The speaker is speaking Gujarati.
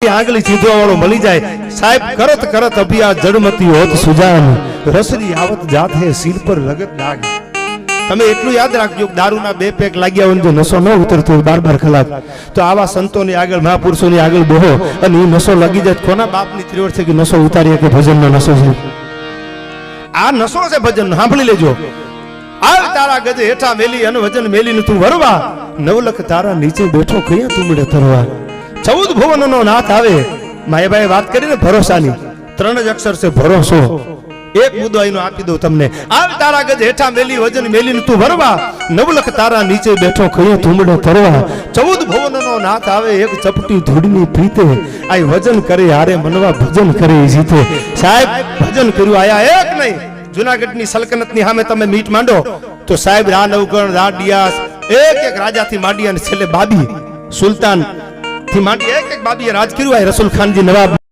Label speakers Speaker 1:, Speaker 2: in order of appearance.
Speaker 1: કાટી આંગળી ચીધવા વાળો મળી જાય સાહેબ કરત કરત અભિયા જડમતી હોત સુજાન રસરી આવત જાત હે સિર પર લગત દાગ તમે એટલું યાદ રાખજો દારૂના 2 પેક લાગ્યા હોય જો નશો ન ઉતરતો 12 કલાક તો આવા સંતોની આગળ મહાપુરુષોની આગળ બેહો અને એ નશો લાગી જાય કોના બાપની ત્રિવડ છે કે નશો ઉતારીએ કે ભજનનો નશો છે આ નશો છે ભજન સાંભળી લેજો આવ તારા ગજે હેઠા મેલી અને વજન મેલીને તું વરવા નવલખ તારા નીચે બેઠો કયા તુમડે તરવા 14 ભુવનનો નાથ આવે માયાભાઈ વાત કરીને ભરોસાની 3 જ અક્ષર છે ભરોસો એક મુદ્દો એનો આપી દઉં તમને આવ તારા ગજ હેઠા મેલી વજન મેલીને તું વરવા નવલખ તારા નીચે બેઠો કયા તુમડે તરવા 14 ભુવનનો નાથ આવે એક ચપટી ધૂળની પ્રીતે આ વજન કરે હારે મનવા ભજન કરે જીતે સાહેબ ભજન કર્યું આયા એક નહીં જુનાગઢની સલ્તનતની સામે તમે મીટ માંડો તો સાહેબ રા નવગણ રા ડિયાસ એક રાજાથી માંડી અને છેલ્લે બાબી સુલતાન થી માંડી એક બાબીએ રાજ કર્યું આ રસુલ ખાનજી નવાબ